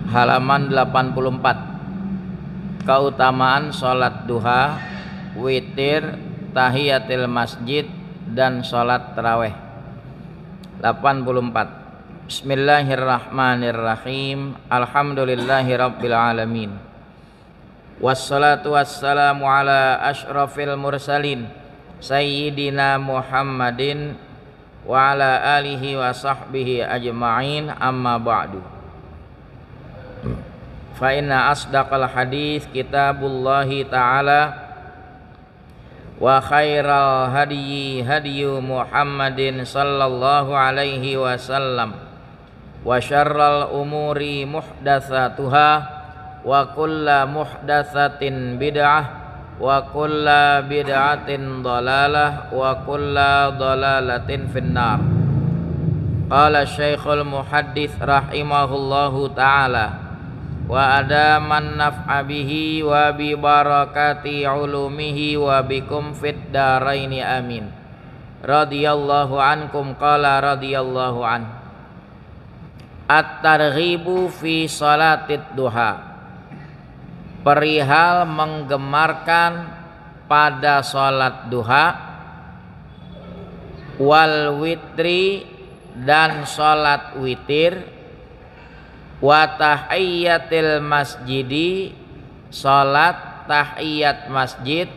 Halaman 84. Keutamaan sholat duha, witir, tahiyatil masjid, dan sholat tarawih. 84. Bismillahirrahmanirrahim. Alhamdulillahirabbil alamin. Wassalatu wassalamu ala asyrafil mursalin sayyidina Muhammadin wa ala alihi wa sahbihi ajma'in, amma ba'du. Fa inna asdaqal hadits kitabullahi ta'ala wa khairal hadyi hadyu Muhammadin sallallahu alaihi wasallam wa syarral umuri muhdatsatuha wa kulla muhdatsatin bid'ah wa kulla bid'atin dhalalah wa kulla dhalalatin finnar. Qala Syekhul Muhaddits rahimahullahu ta'ala wa adaman naf'a bihi wa bi barakati ulumihi wa bikum fid daraini amin. Radhiyallahu ankum. Qala radhiyallahu an. At-targhibu fi salatid duha. Perihal menggemarkan pada salat duha, wal witri, dan salat witir, wa tahiyyatil masjidi, salat tahiyat masjid,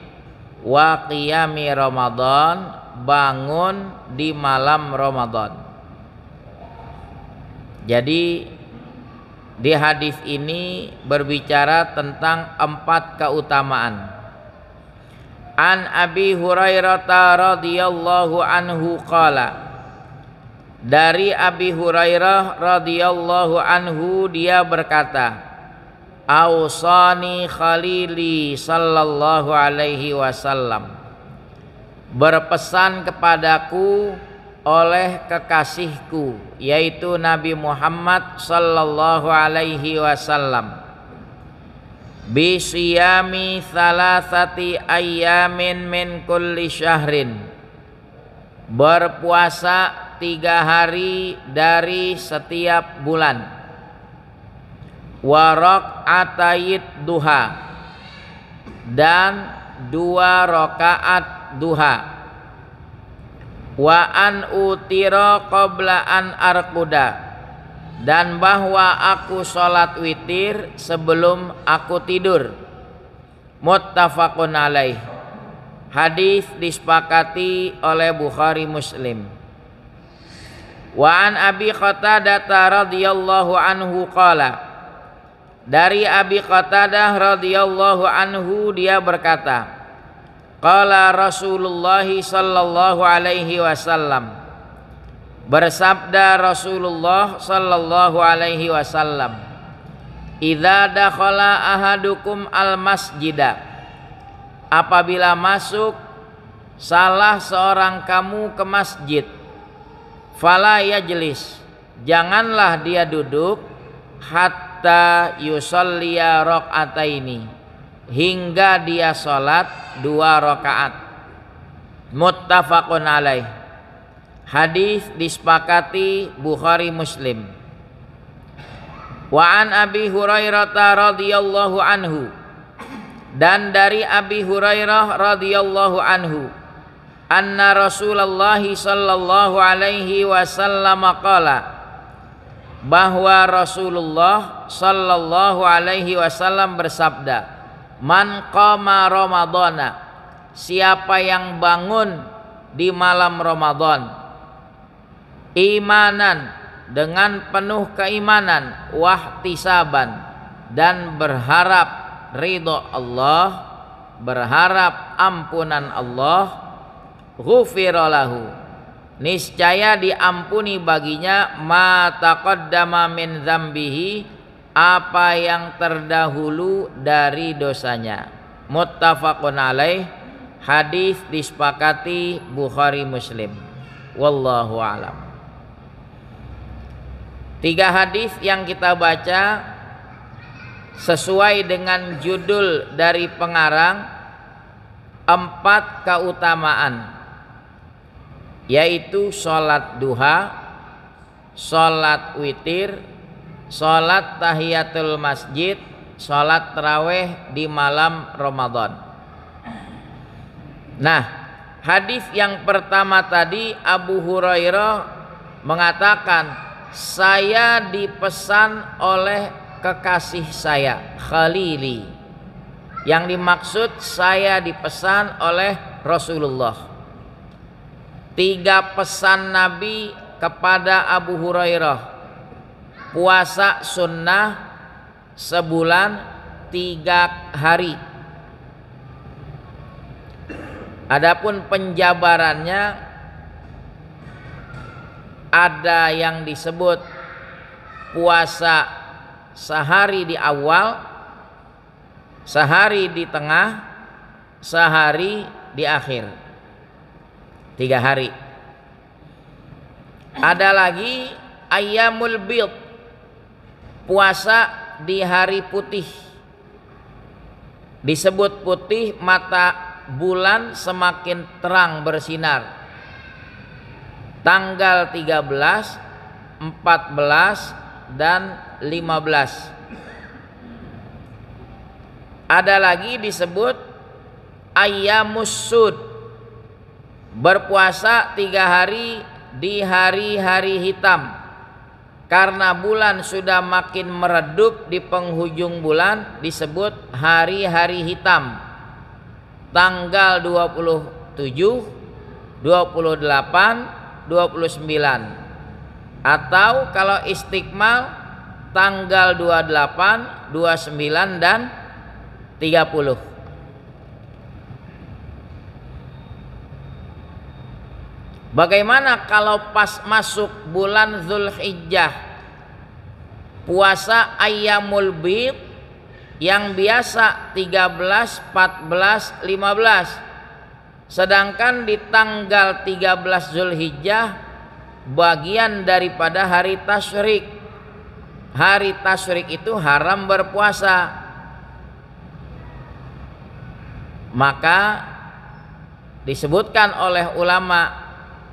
wa qiyami Ramadan, bangun di malam Ramadan. Jadi di hadis ini berbicara tentang 4 keutamaan. An Abi Hurairah radhiyallahu anhu qala, dari Abi Hurairah radhiyallahu anhu dia berkata, Ausani khalili sallallahu alaihi wasallam, berpesan kepadaku oleh kekasihku yaitu Nabi Muhammad sallallahu alaihi wasallam, bisiyami thalathati ayyamin min kulli syahrin, berpuasa 3 hari dari setiap bulan, wa raq'atayid duha, dan 2 rakaat duha, wa an utira qabla an arquda, dan bahwa aku sholat witir sebelum aku tidur. Muttafaqun alaih. Hadis disepakati oleh Bukhari Muslim. Wa an Abi Qatadah radhiyallahu anhu qala, dari Abi Qatadah radhiyallahu anhu dia berkata, qala Rasulullah sallallahu alaihi wasallam, bersabda Rasulullah sallallahu alaihi wasallam, idza dakhala ahadukum al masjida, apabila masuk salah seorang kamu ke masjid, fala yajlis, janganlah dia duduk, hatta yusalliya raq'ataini, hingga dia salat 2 rakaat. Muttafaqun alaih. Hadis disepakati Bukhari Muslim. Wa an Abi Hurairah radhiyallahu anhu, dan dari Abi Hurairah radhiyallahu anhu, anna Rasulullah sallallahu alaihi wasallam qala, bahwa Rasulullah sallallahu alaihi wasallam bersabda, man qama ramadhana, siapa yang bangun di malam Ramadan, imanan, dengan penuh keimanan, wahtisaban, dan berharap ridho Allah, berharap ampunan Allah, ghufira lahu, niscaya diampuni baginya ma taqaddama min dzambihi, apa yang terdahulu dari dosanya. Muttafaqun alaih. Hadis disepakati Bukhari Muslim. Wallahu a'lam. 3 hadis yang kita baca sesuai dengan judul dari pengarang, 4 keutamaan, yaitu sholat duha, sholat witir, sholat tahiyatul masjid, sholat tarawih di malam Ramadan. Nah, hadis yang pertama tadi Abu Hurairah mengatakan, saya dipesan oleh kekasih saya, Khalili. Yang dimaksud saya dipesan oleh Rasulullah. 3 pesan Nabi kepada Abu Hurairah. Puasa sunnah sebulan 3 hari. Adapun penjabarannya, ada yang disebut puasa sehari di awal, sehari di tengah, sehari di akhir. 3 hari. Ada lagi ayyamul bid, puasa di hari putih. Disebut putih mata bulan semakin terang bersinar. Tanggal 13, 14 dan 15. Ada lagi disebut ayyamus sud, berpuasa 3 hari di hari-hari hitam, karena bulan sudah makin meredup di penghujung bulan, disebut hari-hari hitam. Tanggal 27, 28, 29. Atau kalau istiqmal tanggal 28, 29 dan 30. Bagaimana kalau pas masuk bulan Zulhijjah, puasa ayyamul bid yang biasa 13, 14, 15, sedangkan di tanggal 13 Zulhijjah bagian daripada hari tasyrik. Hari tasyrik itu haram berpuasa. Maka disebutkan oleh ulama,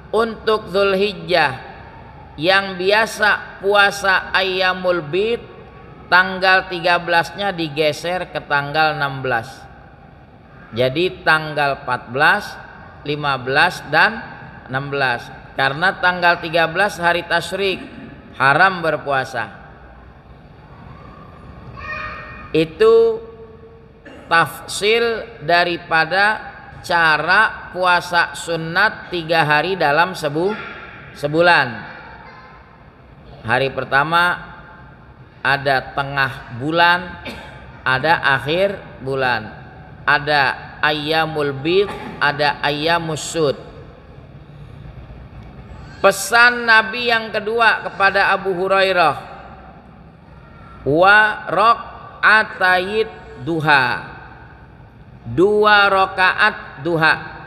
untuk Zulhijjah yang biasa puasa ayyamul bid, tanggal 13-nya digeser ke tanggal 16. Jadi tanggal 14, 15 dan 16. Karena tanggal 13 hari tasyrik, haram berpuasa. Itu tafsil daripada cara puasa sunat 3 hari dalam sebulan. Hari pertama ada tengah bulan, ada akhir bulan, ada ayyamul bid, ada ayyamus sud. Pesan Nabi yang kedua kepada Abu Hurairah, wa raq'atayid duha, 2 rakaat duha.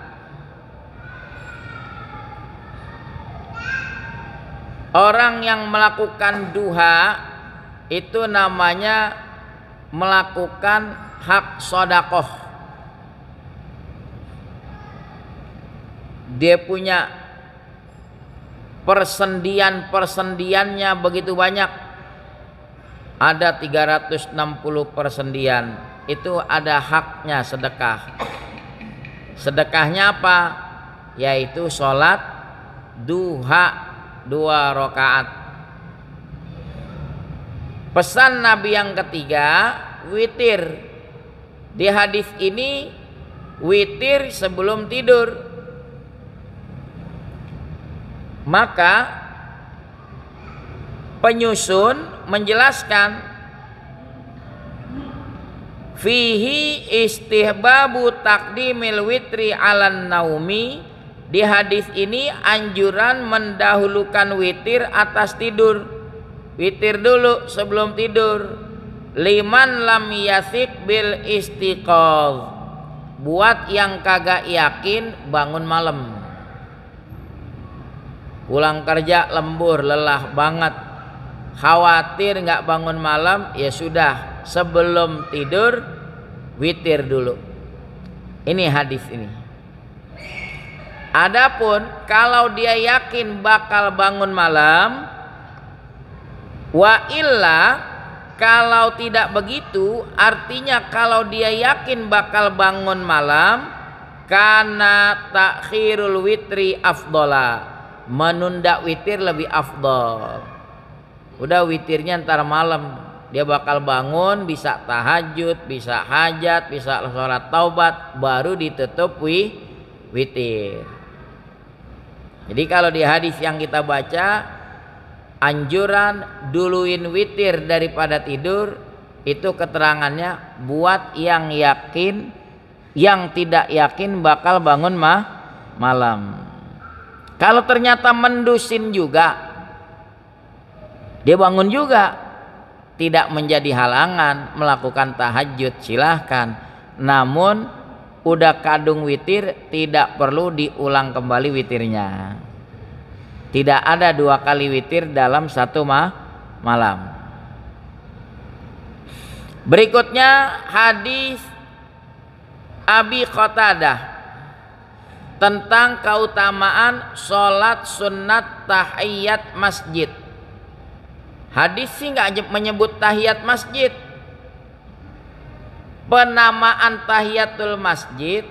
Orang yang melakukan duha itu namanya melakukan hak sodakoh. Dia punya persendiannya begitu banyak. Ada 360 persendian. Itu ada haknya sedekah. Sedekahnya apa? Yaitu sholat duha 2 rakaat. Pesan Nabi yang ketiga, witir. Di hadis ini witir sebelum tidur. Maka penyusun menjelaskan, fihi istihbabu taqdimil witri 'alan naumi. Di hadis ini anjuran mendahulukan witir atas tidur. Witir dulu sebelum tidur. Liman lam yasik bil istiqadh, buat yang kagak yakin bangun malam. Pulang kerja lembur, lelah banget, khawatir nggak bangun malam, ya sudah, sebelum tidur witir dulu. Ini hadis ini. Adapun kalau dia yakin bakal bangun malam, Wa illa, kalau tidak begitu, artinya kalau dia yakin bakal bangun malam, kana takhirul witri afdola, menunda witir lebih afdol. Udah witirnya ntar malam, dia bakal bangun, bisa tahajud, bisa hajat, bisa sholat taubat, baru ditutup witir. Jadi kalau di hadis yang kita baca, anjuran duluin witir daripada tidur, itu keterangannya buat yang yakin, yang tidak yakin bakal bangun malam. Kalau ternyata mendusin juga, dia bangun juga, tidak menjadi halangan melakukan tahajud, silahkan. Namun udah kadung witir, tidak perlu diulang kembali witirnya. Tidak ada 2 kali witir dalam satu malam. Berikutnya hadis Abi Qatadah tentang keutamaan sholat sunat tahiyat masjid. Hadis sih nggak menyebut tahiyat masjid. Penamaan tahiyatul masjid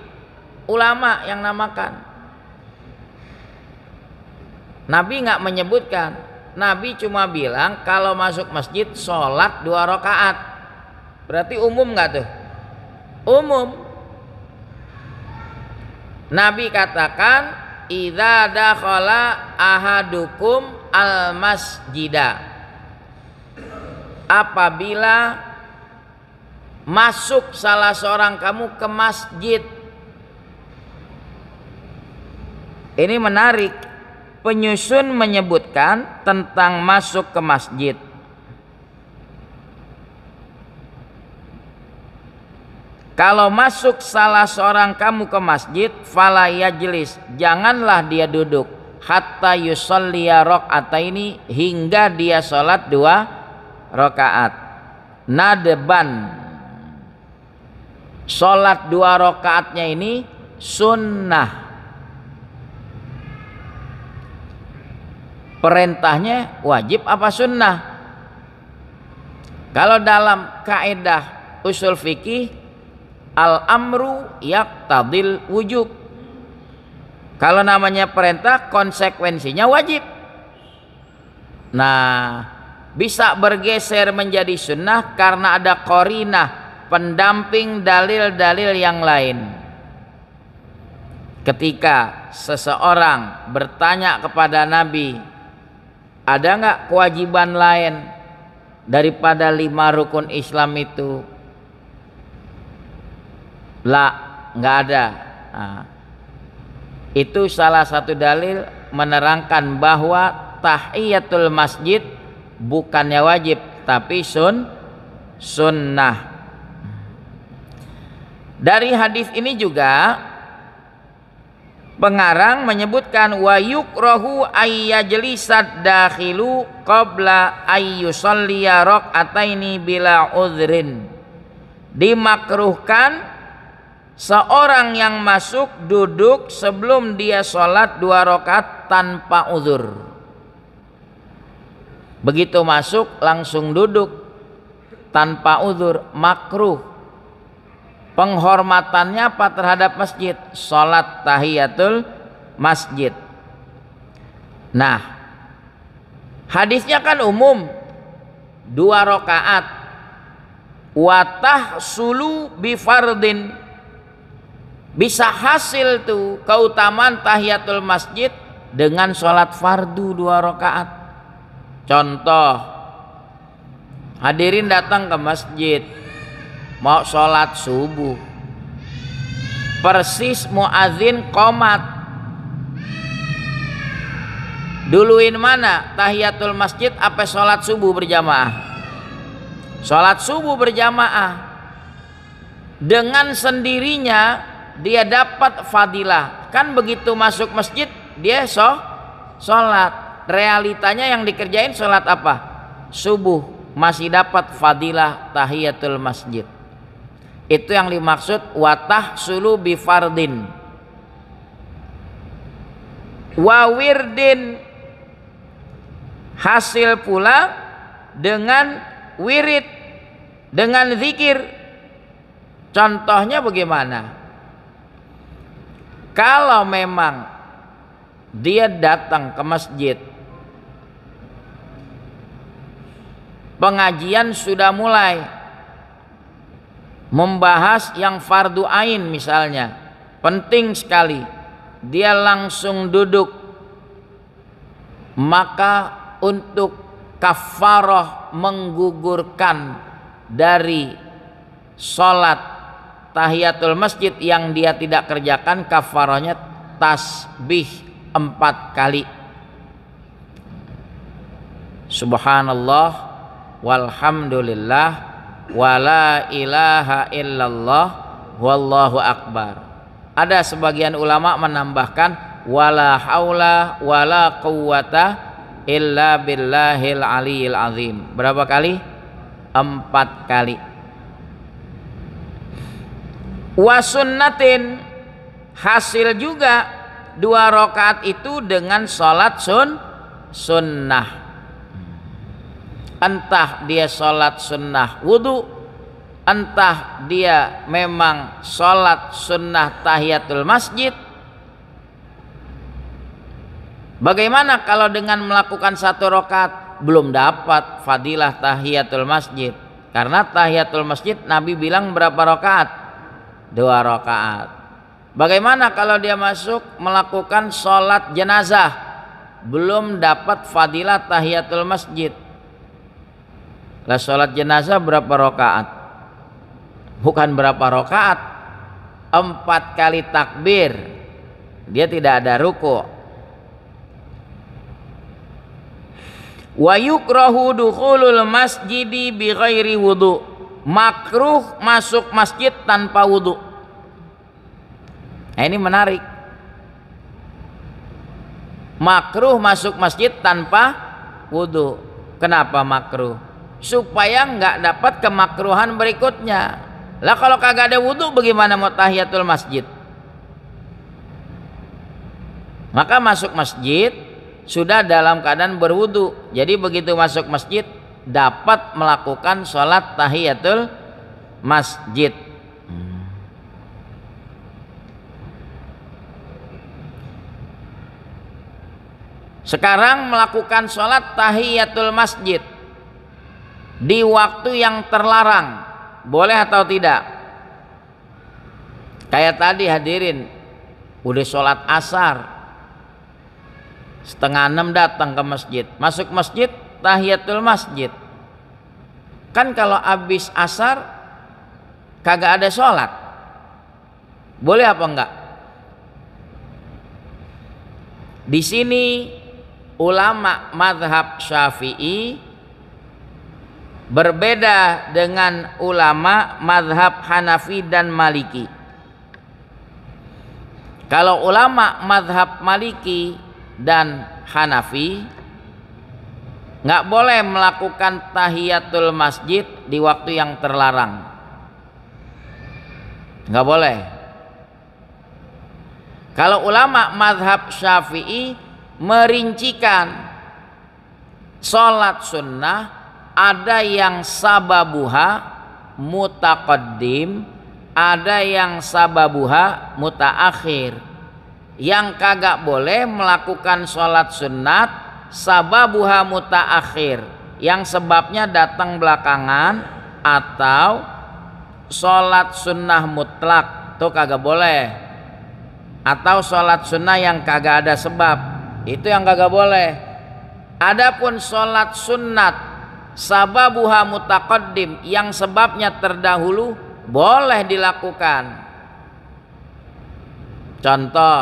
ulama yang namakan. Nabi nggak menyebutkan. Nabi cuma bilang kalau masuk masjid sholat 2 rakaat. Berarti umum nggak tuh? Umum. Nabi katakan idza dakhala ahadukum al masjida, apabila masuk salah seorang kamu ke masjid. Ini menarik, penyusun menyebutkan tentang masuk ke masjid. Kalau masuk salah seorang kamu ke masjid, fala yajlis, janganlah dia duduk, hatta yusolliya rakaataini, hingga dia sholat 2 rakaat. Nadban, sholat 2 rakaatnya ini sunnah. Perintahnya wajib apa sunnah? Kalau dalam kaidah usul fikih, al-amru yaqtadil wujub. Kalau namanya perintah, konsekuensinya wajib. Nah, bisa bergeser menjadi sunnah karena ada qarinah, pendamping dalil-dalil yang lain. Ketika seseorang bertanya kepada Nabi, ada nggak kewajiban lain daripada 5 rukun Islam itu? Lah, nggak ada. Nah, itu salah satu dalil menerangkan bahwa tahiyatul masjid bukannya wajib tapi sunnah. Dari hadis ini juga pengarang menyebutkan wa yukrahu ayyajlisad dakhilu qabla ayyusalliya rakaataini bila udhrin. Dimakruhkan seorang yang masuk duduk sebelum dia sholat 2 rakaat tanpa uzur. Begitu masuk langsung duduk tanpa uzur, makruh. Penghormatannya apa terhadap masjid? Sholat tahiyatul masjid. Nah, hadisnya kan umum 2 rakaat. Watah sulu bifardin, bisa hasil tuh keutamaan tahiyatul masjid dengan sholat fardu 2 rakaat. Contoh, hadirin datang ke masjid mau sholat subuh, persis muadzin qomat, duluin mana? Tahiyatul masjid apa sholat subuh berjamaah? Sholat subuh berjamaah. Dengan sendirinya dia dapat fadilah. Kan begitu masuk masjid dia sholat. Realitanya yang dikerjain sholat apa? Subuh. Masih dapat fadilah tahiyatul masjid. Itu yang dimaksud watah sulu bifardin. Wa wirdin, hasil pula dengan wirid, dengan zikir. Contohnya bagaimana? Kalau memang dia datang ke masjid, pengajian sudah mulai membahas yang fardu ain misalnya, penting sekali, dia langsung duduk, maka untuk kafarah menggugurkan dari sholat tahiyatul masjid yang dia tidak kerjakan, kafarahnya tasbih 4 kali. Subhanallah walhamdulillah wala ilaha illallah wallahu akbar. Ada sebagian ulama menambahkan wala haula wala quwwata illa billahil aliyil azim. Berapa kali? 4 kali. Wa sunnatin, hasil juga 2 rakaat itu dengan sholat sunnah. Entah dia sholat sunnah wudu, entah dia memang sholat sunnah tahiyatul masjid. Bagaimana kalau dengan melakukan 1 rakaat belum dapat fadilah tahiyatul masjid? Karena tahiyatul masjid Nabi bilang berapa rakaat? 2 rakaat. Bagaimana kalau dia masuk melakukan sholat jenazah, belum dapat fadilah tahiyatul masjid? Lah sholat jenazah berapa rakaat? Bukan berapa rakaat, 4 kali takbir, dia tidak ada ruku. Wa yukrahu dukhulul masjidi bi ghairi wudu, makruh masuk masjid tanpa wudu. Nah, ini menarik. Makruh masuk masjid tanpa wudu. Kenapa makruh? Supaya nggak dapat kemakruhan berikutnya. Lah kalau kagak ada wudu bagaimana mau tahiyatul masjid? Maka masuk masjid sudah dalam keadaan berwudu. Jadi begitu masuk masjid dapat melakukan sholat tahiyatul masjid. Sekarang melakukan sholat tahiyatul masjid di waktu yang terlarang, boleh atau tidak? Kayak tadi hadirin, udah sholat asar, 5:30 datang ke masjid, masuk masjid tahiyatul masjid. Kan kalau habis asar kagak ada sholat, boleh apa enggak? Di sini ulama mazhab Syafi'i berbeda dengan ulama mazhab Hanafi dan Maliki. Kalau ulama mazhab Maliki dan Hanafi nggak boleh melakukan tahiyatul masjid di waktu yang terlarang, nggak boleh. Kalau ulama mazhab Syafi'i merincikan sholat sunnah ada yang sababuha mutaqaddim, ada yang sababuha mutaakhir. Yang kagak boleh melakukan sholat sunat sababuha mutaakhir, yang sebabnya datang belakangan, atau sholat sunnah mutlak tuh kagak boleh, atau sholat sunnah yang kagak ada sebab, itu yang kagak boleh. Adapun sholat sunat sababuha mutaqaddim, yang sebabnya terdahulu, boleh dilakukan. Contoh,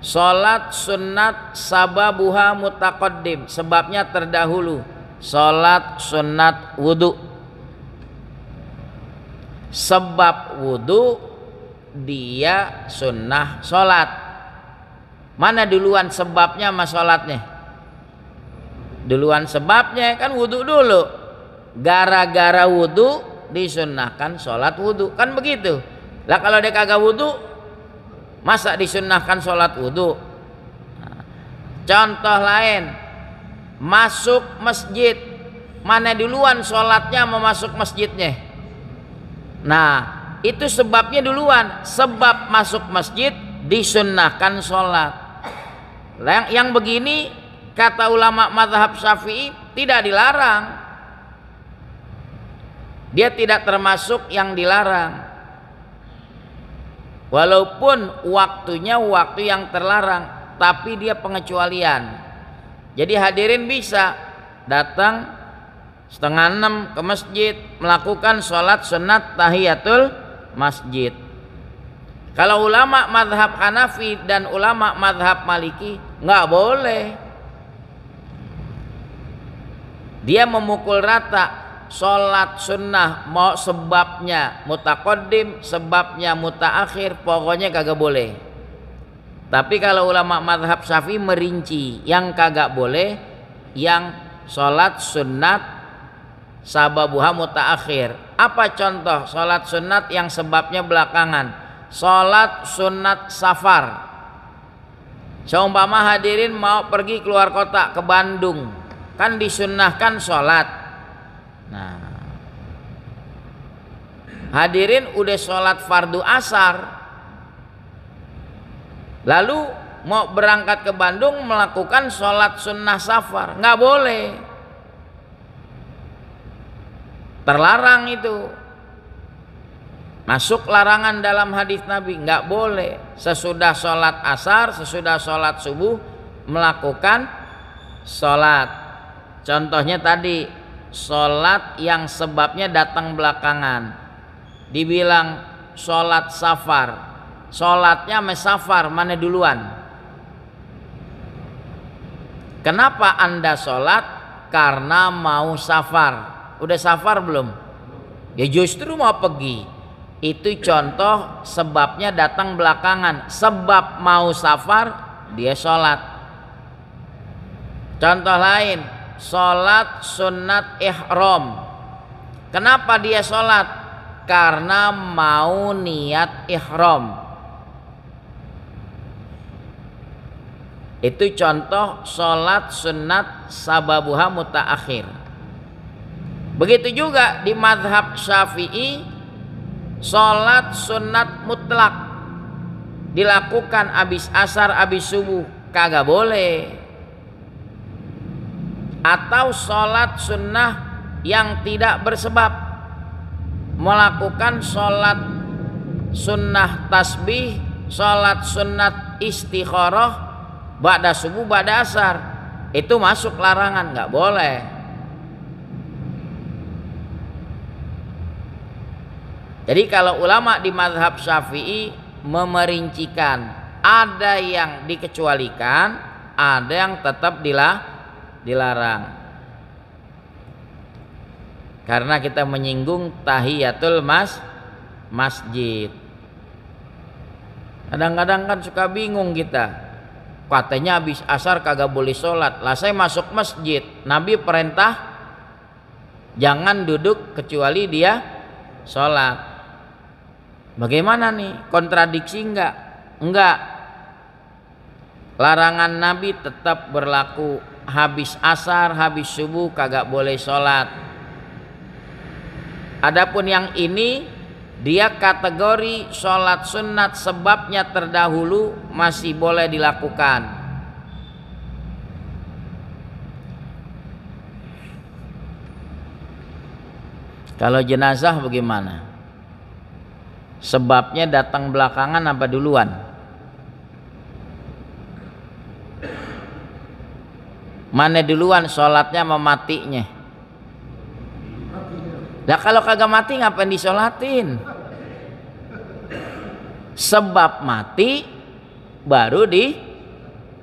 sholat sunat sababuha mutaqaddim, sebabnya terdahulu, sholat sunat wudu. Sebab wudu dia sunnah sholat. Mana duluan sebabnya sama sholatnya? Duluan sebabnya kan wudu dulu. Gara-gara wudu disunnahkan sholat wudu, kan begitu. Lah kalau dia kagak wudu, masa disunnahkan sholat wudu? Nah, contoh lain, masuk masjid, mana duluan sholatnya mau masuk masjidnya? Nah, itu sebabnya duluan. Sebab masuk masjid disunnahkan sholat. Yang begini kata ulama mazhab Syafi'i tidak dilarang. Dia tidak termasuk yang dilarang. Walaupun waktunya waktu yang terlarang, tapi dia pengecualian. Jadi hadirin bisa datang 5:30 ke masjid, melakukan sholat sunat tahiyatul masjid. Kalau ulama mazhab Hanafi dan ulama mazhab Maliki nggak boleh. Dia memukul rata sholat sunnah, mau sebabnya mutaqaddim, sebabnya mutaakhir, pokoknya kagak boleh. Tapi kalau ulama mazhab Syafi'i merinci, yang kagak boleh yang sholat sunnat sababuha mutaakhir. Apa contoh sholat sunnat yang sebabnya belakangan? Sholat sunat safar. Seumpama hadirin mau pergi keluar kota ke Bandung, kan disunnahkan sholat. Nah, hadirin udah sholat fardu asar, lalu mau berangkat ke Bandung melakukan sholat sunnah safar, nggak boleh, terlarang itu, masuk larangan dalam hadis Nabi, nggak boleh sesudah sholat asar, sesudah sholat subuh melakukan sholat. Contohnya tadi sholat yang sebabnya datang belakangan, dibilang sholat safar, sholatnya mesafar, mana duluan? Kenapa anda sholat? Karena mau safar. Udah safar belum? Ya justru mau pergi. Itu contoh sebabnya datang belakangan. Sebab mau safar dia sholat. Contoh lain, sholat sunat ihram. Kenapa dia sholat? Karena mau niat ihram. Itu contoh sholat sunat sababuha mutaakhir. Begitu juga di mazhab Syafi'i, sholat sunat mutlak dilakukan abis asar, abis subuh, kagak boleh. Atau sholat sunnah yang tidak bersebab, melakukan sholat sunnah tasbih, sholat sunat istikharah ba'da subuh, ba'da asar, itu masuk larangan, nggak boleh. Jadi kalau ulama di mazhab Syafi'i memerincikan, ada yang dikecualikan, ada yang tetap dilarang. Karena kita menyinggung tahiyatul masjid. Kadang-kadang kan suka bingung kita, katanya habis asar kagak boleh sholat, lah saya masuk masjid, Nabi perintah jangan duduk kecuali dia sholat. Bagaimana nih, kontradiksi enggak? Enggak. Larangan Nabi tetap berlaku, habis asar, habis subuh kagak boleh sholat. Adapun yang ini dia kategori sholat sunat sebabnya terdahulu masih boleh dilakukan. Kalau jenazah bagaimana? Sebabnya datang belakangan apa duluan? Mana duluan sholatnya sama matinya? Lah kalau kagak mati ngapain disolatin? Sebab mati baru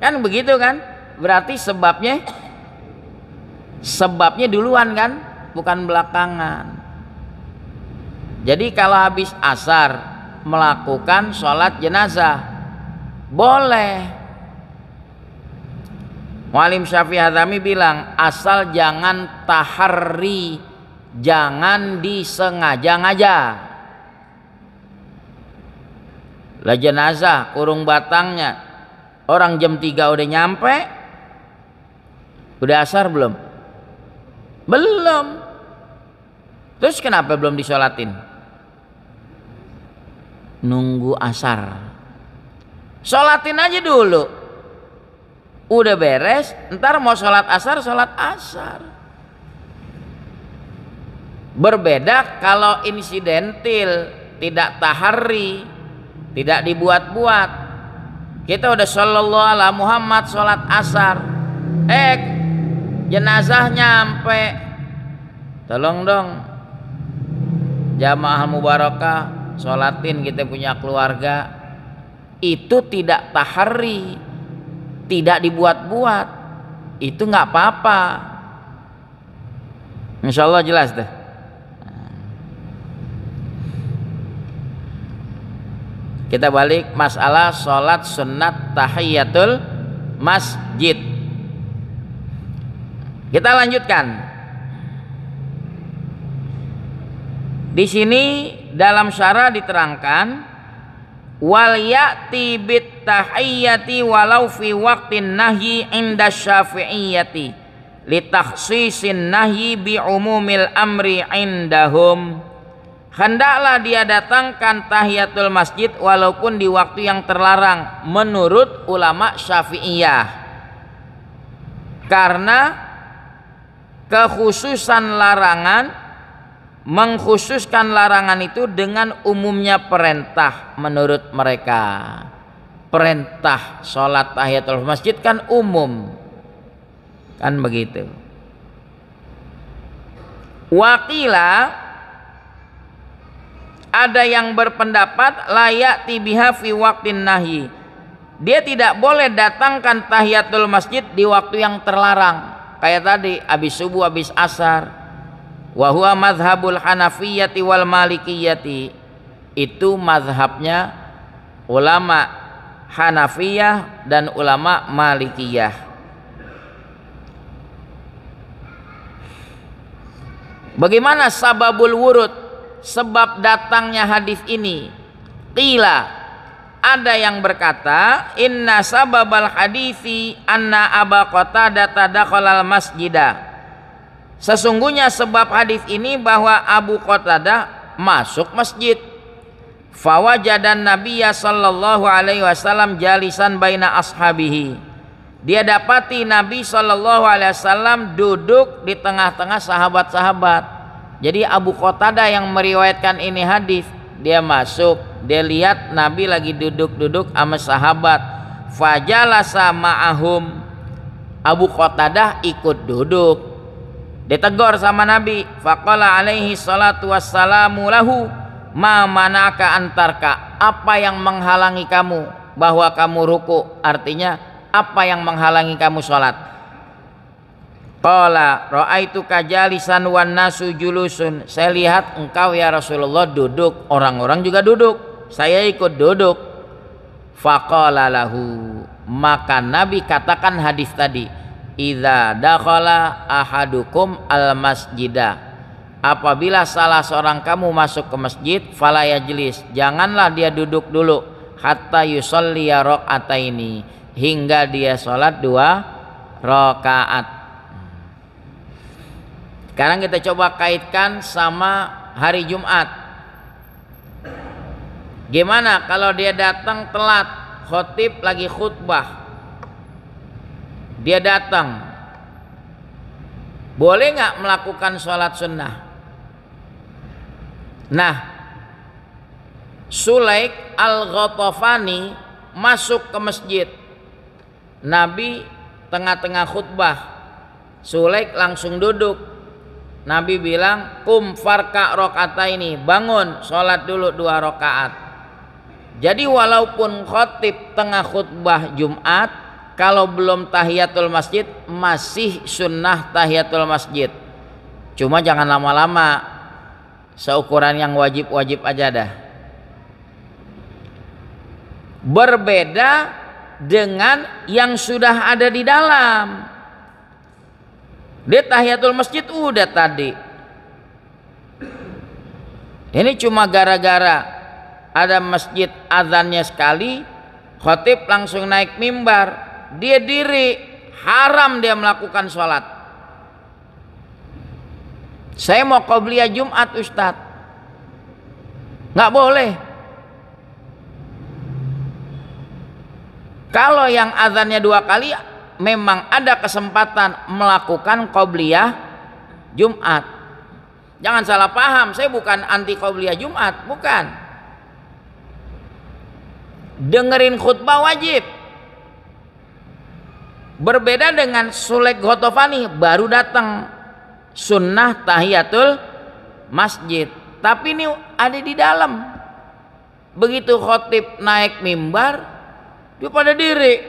kan begitu kan? Berarti sebabnya duluan kan, bukan belakangan. Jadi kalau habis asar melakukan sholat jenazah boleh. Mu'allim Syafi'i Hazami bilang, asal jangan taharri, jangan disengaja-ngaja. Lah jenazah kurung batangnya, orang jam 3 udah nyampe, Udah asar belum? Belum. Terus kenapa belum disolatin? Nunggu asar. Sholatin aja dulu. Udah beres, ntar mau sholat asar, sholat asar. Berbeda kalau insidentil, tidak tahari, tidak dibuat-buat. Kita udah sallallahu ala Muhammad sholat asar, jenazah nyampe, tolong dong jamaah mubarakah sholatin kita punya keluarga. Itu tidak tahari, tidak dibuat-buat, itu nggak apa-apa. Insya Allah jelas deh. Kita balik masalah sholat sunat tahiyatul masjid. Kita lanjutkan. Di sini dalam syarah diterangkan wal ya'ti bit tahiyyati walau fi waqtin nahyi inda syafi'iyyati li takhsisin nahyi bi umumil amri indahum. Hendaklah dia datangkan tahiyatul masjid walaupun di waktu yang terlarang menurut ulama Syafi'iyah, karena kekhususan larangan mengkhususkan larangan itu dengan umumnya perintah. Menurut mereka perintah sholat tahiyatul masjid kan umum, kan begitu. Wakila, ada yang berpendapat layak tibiha fi waqtin nahyi, dia tidak boleh datangkan tahiyatul masjid di waktu yang terlarang, kayak tadi habis subuh, habis asar. Wa huwa madhabul hanafiyyati wal malikiyyati, itu mazhabnya ulama Hanafiyah dan ulama Malikiyah. Bagaimana sababul wurud, sebab datangnya hadis ini? Qila, ada yang berkata inna sababal hadisi anna Aba Qatadah dakhalal masjidah, sesungguhnya sebab hadis ini bahwa Abu Qatadah masuk masjid. Fawajadan Nabiyya sallallahu alaihi wasallam jalisan baina ashabihi, dia dapati Nabi sallallahu alaihi wasallam duduk di tengah-tengah sahabat-sahabat. Jadi Abu Qatadah yang meriwayatkan ini hadis, dia masuk, dia lihat Nabi lagi duduk-duduk sama sahabat. Fajalasa ma'ahum, Abu Qatadah ikut duduk. Ditegur sama Nabi, faqala alaihi salatu wassalamu lahu ma manaka antarka, apa yang menghalangi kamu bahwa kamu ruku, artinya apa yang menghalangi kamu sholat. Qala ra'aituka jalisan wan nasu julusun, saya lihat engkau ya Rasulullah duduk, orang-orang juga duduk, saya ikut duduk. Faqala lahu, maka Nabi katakan hadis tadi, idza dakhala ahadukum al masjidah, apabila salah seorang kamu masuk ke masjid, fala yajlis, janganlah dia duduk dulu, hatta yusolli rakaataini, hingga dia sholat 2 rakaat. Sekarang kita coba kaitkan sama hari Jumat. Gimana kalau dia datang telat, khotib lagi khutbah, dia datang, boleh nggak melakukan sholat sunnah? Nah, Sulaik al-Ghatafani masuk ke masjid, Nabi tengah-tengah khutbah, Sulaik langsung duduk. Nabi bilang, kum farka rakaataini, bangun sholat dulu 2 rakaat. Jadi walaupun khotib tengah khutbah Jumat, kalau belum tahiyatul masjid masih sunnah tahiyatul masjid, cuma jangan lama-lama, seukuran yang wajib-wajib aja dah. Berbeda dengan yang sudah ada di dalam. Dia tahiyatul masjid udah tadi. Ini cuma gara-gara ada masjid azannya sekali, khotib langsung naik mimbar, dia diri haram dia melakukan sholat. Saya mau qobliyah Jumat Ustadz, nggak boleh. Kalau yang azannya 2 kali memang ada kesempatan melakukan qobliyah Jumat. Jangan salah paham, saya bukan anti qobliyah Jumat, bukan. Dengerin khutbah wajib. Berbeda dengan Sulaik Ghotofani, baru datang sunnah tahiyatul masjid. Tapi ini ada di dalam. Begitu khotib naik mimbar, dia pada diri.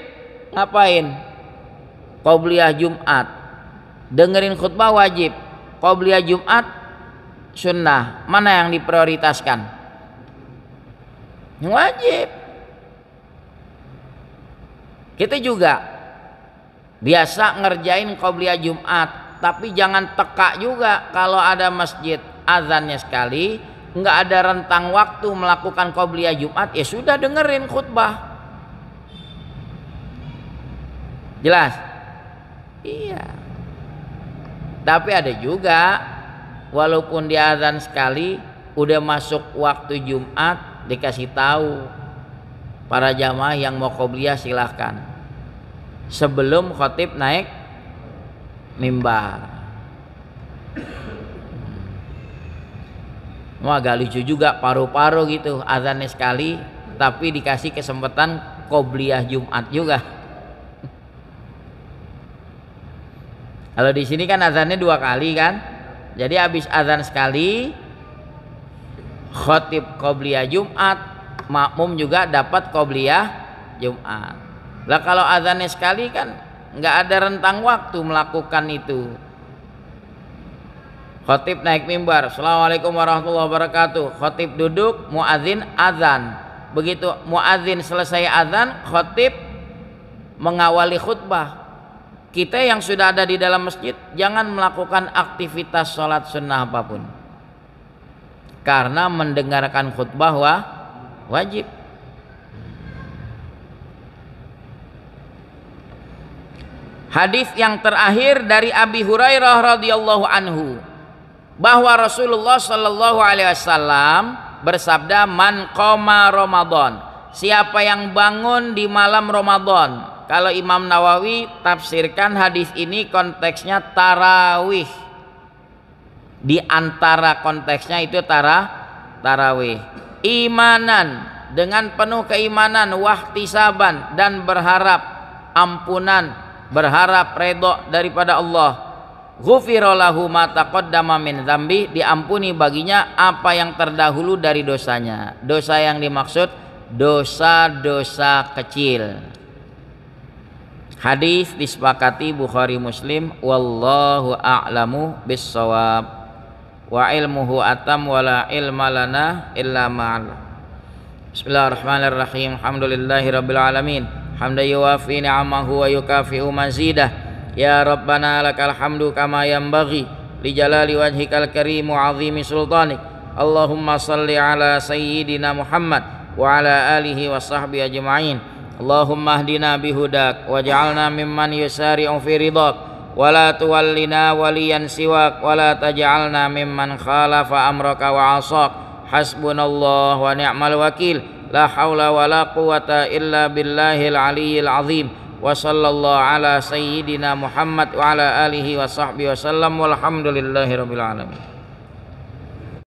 Ngapain? Qobliyah Jumat. Dengerin khutbah wajib. Qobliyah Jumat sunnah. Mana yang diprioritaskan? Wajib. Kita juga biasa ngerjain qobliyah Jumat, tapi jangan teka juga kalau ada masjid azannya sekali, nggak ada rentang waktu melakukan qobliyah Jumat, ya sudah dengerin khutbah. Jelas? Iya. Tapi ada juga walaupun dia azan sekali, udah masuk waktu Jumat, dikasih tahu para jamaah yang mau qobliyah silahkan sebelum khotib naik mimbar. Wah, agak lucu juga, paru-paru gitu, azannya sekali tapi dikasih kesempatan qobliyah Jumat juga. Kalau di sini kan azannya 2 kali kan, jadi habis azan sekali khotib qobliyah Jumat, makmum juga dapat qobliyah Jumat. Lah kalau azannya sekali kan nggak ada rentang waktu melakukan itu. Khotib naik mimbar, Assalamualaikum warahmatullahi wabarakatuh. Khotib duduk, muadzin azan. Begitu muadzin selesai azan, khotib mengawali khutbah. Kita yang sudah ada di dalam masjid jangan melakukan aktivitas sholat sunnah apapun, karena mendengarkan khutbah wajib. Hadis yang terakhir dari Abi Hurairah radhiyallahu anhu, bahwa Rasulullah sallallahu alaihi wasallam bersabda, man qoma Ramadan, siapa yang bangun di malam Ramadan. Kalau Imam Nawawi tafsirkan hadis ini konteksnya tarawih. Di antara konteksnya itu tarawih. Imanan, dengan penuh keimanan, wahtisaban, dan berharap ampunan, berharap redha daripada Allah. Ghufira lahu ma taqaddama min dzambi, diampuni baginya apa yang terdahulu dari dosanya. Dosa yang dimaksud dosa-dosa kecil. Hadis disepakati Bukhari Muslim. Wallahu a'lamu bissawab. Wa ilmuhu atam wala ilma lana illa ma'al. Bismillahirrahmanirrahim. Alhamdulillahi rabbil alamin. Hamdan yuwafi ni'amahu wa yukafi'u mazidah. Ya Rabbana lakal hamdu kama yanbaghi li jalali wajhikal karim wa 'azimi sultanik. Allahumma salli ala sayyidina Muhammad wa ala alihi wa sahbihi ajma'in. Allahumma hdina bihudak waj'alna mimman yusari'u fi ridhak wa la tuwallina waliyan siwak wa la taj'alna mimman khalafa amraka wa 'asak. Hasbunallah wa ni'mal wakil. La haula wa la quwata illa billahil aliyyil azim. Wa sallallahu ala sayyidina Muhammad wa ala alihi wa sahbihi wa sallam walhamdulillahi rabbil alamin.